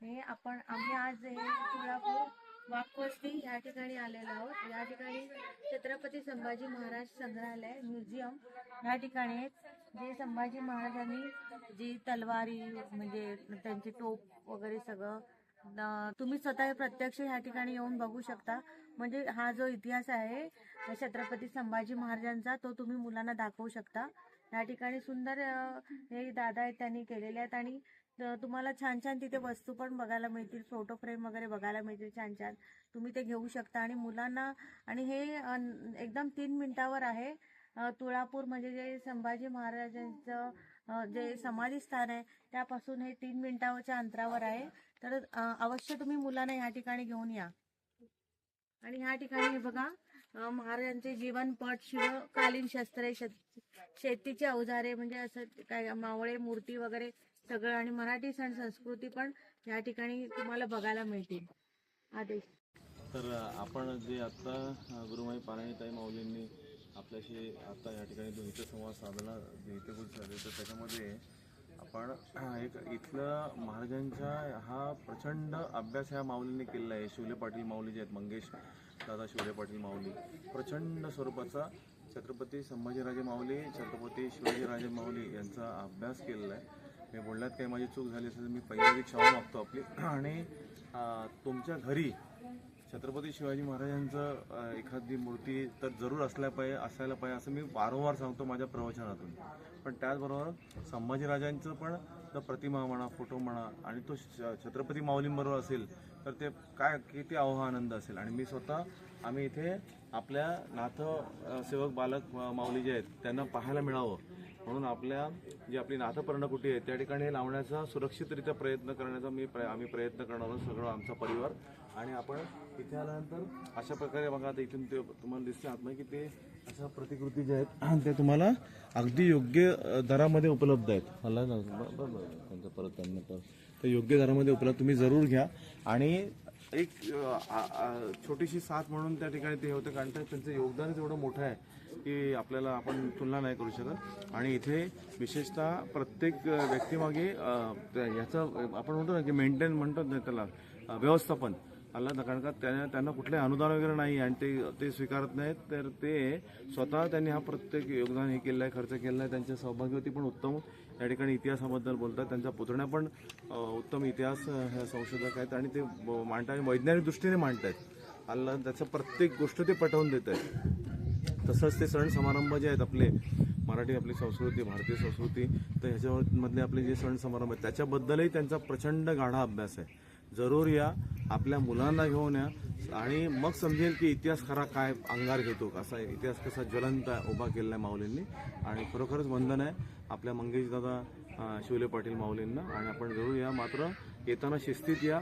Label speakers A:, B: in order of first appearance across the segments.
A: आम्ही आज हे सोलापूर वाकवस्ती या ठिकाणी आलेलो आहोत। या ठिकाणी छत्रपती संभाजी महाराज संग्रहालय म्युझियम या ठिकाणी आहे, जे संभाजी महाराजांनी जी तलवारी म्हणजे त्यांची टोप वगैरे सगळं तुम्ही स्वतः प्रत्यक्ष या ठिकाणी येऊन बघू शकता। म्हणजे हा जो इतिहास आहे छत्रपती संभाजी महाराजांचा तो तुम्ही मुलांना दाखवू शकता। या ठिकाणी सुंदर हे दादा आहेत त्यांनी केलेले आहेत आणि तुम्हाला छान छान तिथे वस्तू पण बघायला मिळतील, फोटो फ्रेम वगैरे बघायला मिळतील छान छान, तुम्ही ते घेऊ शकता। आणि मुलांना आणि हे एकदम 3 मिनिटावर आहे। तुळापूर म्हणजे जे संभाजी महाराजांचं जे समाधी स्थान आहे त्यापासून हे 3 मिनिटाच्या अंतरावर आहे। तर अवश्य तुम्ही मुलांना या ठिकाणी घेऊन या। आणि ह्या ठिकाणी हे बघा महाराजांचे जीवनपट, शिवकालीन शस्त्रे, शेतीचे अवजारे म्हणजे असं काय मावळे मूर्ती वगैरे सगळं, आणि मराठी सण संस्कृती पण या ठिकाणी तुम्हाला बघायला मिळतील। आदेश
B: तर आपण जे आता गुरुमाई पारायणताई माऊलींनी आपल्याशी आता या ठिकाणी जो हितसंवाद साधला, जे हितगुज झाले, तर त्याच्यामध्ये आपण एक इथलं महाराजांचा हा प्रचंड अभ्यास ह्या माऊलींनी केलेला आहे। शिवले पाटील माऊली जे आहेत, मंगेश दादा शिवले पाटील माऊली, प्रचंड स्वरूपाचा छत्रपती संभाजीराजे माऊली, छत्रपती शिवाजीराजे माऊली यांचा अभ्यास केलेला आहे। मी बोलण्यात काही माझी चूक झाली असेल मी पहिल्यांदा क्षमा मागतो आपली। आणि तुमच्या घरी छत्रपती शिवाजी महाराजांचं एखादी मूर्ती तर जरूर असायला पाहिजे असं मी वारंवार सांगतो माझ्या प्रवचनातून। पण त्याचबरोबर संभाजीराजांचं पण तर प्रतिमा म्हणा, फोटो म्हणा, आणि तो छत्रपती माऊलींबरोबर असेल तर ते काय किती आनंद असेल। आणि मी स्वतः आम्ही इथे आपल्या नाथसेवक बालक माऊली जे आहेत त्यांना पाहायला मिळावं म्हणून आपल्या जी आपली नाथपर्णकुटी आहे त्या ठिकाणी लावण्याचा सुरक्षितरित्या प्रयत्न करण्याचा आम्ही प्रयत्न करणार आहोत, सगळं आमचा परिवार। आणि आपण इथे आल्यानंतर अशा प्रकारे बघा, आता इथून ते तुम्हाला दिसते आतमध्ये की ते अशा प्रतिकृती ज्या आहेत ते तुम्हाला अगदी योग्य दरामध्ये उपलब्ध आहेत। त्यांचं परत त्यांना तर योग्य दरामध्ये उपलब्ध, तुम्ही जरूर घ्या। आणि एक छोटीशी साथ म्हणून त्या ठिकाणी ते होतं, कारण त्यांचं योगदान एवढं मोठं आहे की आपल्याला आपण तुलना नाही करू शकत। आणि इथे विशेषतः प्रत्येक व्यक्तीमागे याचं आपण म्हणतो ना की मेंटेन म्हणतो ना त्याला व्यवस्थापन आला ना, कारण का त्यांना कुठले अनुदान वगैरे नाही आणि ते स्वीकारत नाहीत, तर ते स्वतः त्यांनी हा प्रत्येक योगदान हे केलं आहे, खर्च केला आहे। त्यांच्या सहभागीवरती पण उत्तम या ठिकाणी इतिहासाबद्दल बोलतात, त्यांच्या पुतण्या पण उत्तम इतिहास संशोधक आहेत आणि ते मांडतात, वैज्ञानिक दृष्टीने मांडत आहेत आला, त्याचं प्रत्येक गोष्ट ते पटवून देत आहेत। तसंच ते सण समारंभ जे आहेत आपले मराठी, आपली संस्कृती, भारतीय संस्कृती, तर ह्याच्यामधले आपले जे सण समारंभ आहेत त्याच्याबद्दलही त्यांचा प्रचंड गाढा अभ्यास आहे। जरूर या, आपल्या मुलांना घेऊन या आणि मग समजेल की इतिहास खरा काय अंगार घेतो, कसा इतिहास कसा ज्वलंत उभा केलेला आहे माऊलींनी। आणि खरोखरच वंदन आहे आपल्या मंगेश दादा शिवले पाटील माऊलींना। आणि आपण जरूर या, मात्र येताना शिस्तीत या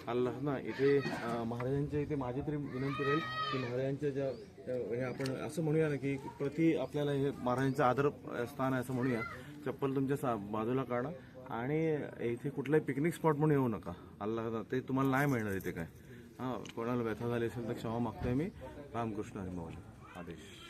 B: अल्लाह ना। इथे महाराजांच्या इथे माझी तरी विनंती राहील की महाराजांच्या ज्या हे आपण असं म्हणूया ना की प्रति आपल्याला हे महाराजांचं आदर स्थान आहे असं म्हणूया। चप्पल तुमच्या बाजूला काढा आणि इथे कुठलाही पिकनिक स्पॉट म्हणून येऊ नका अल्लाह, ते तुम्हाला नाही मिळणार इथे काय। कोणाला व्यथा झाली असेल तर क्षमा मागतोय मी। रामकृष्ण हरी माऊली। आदेश।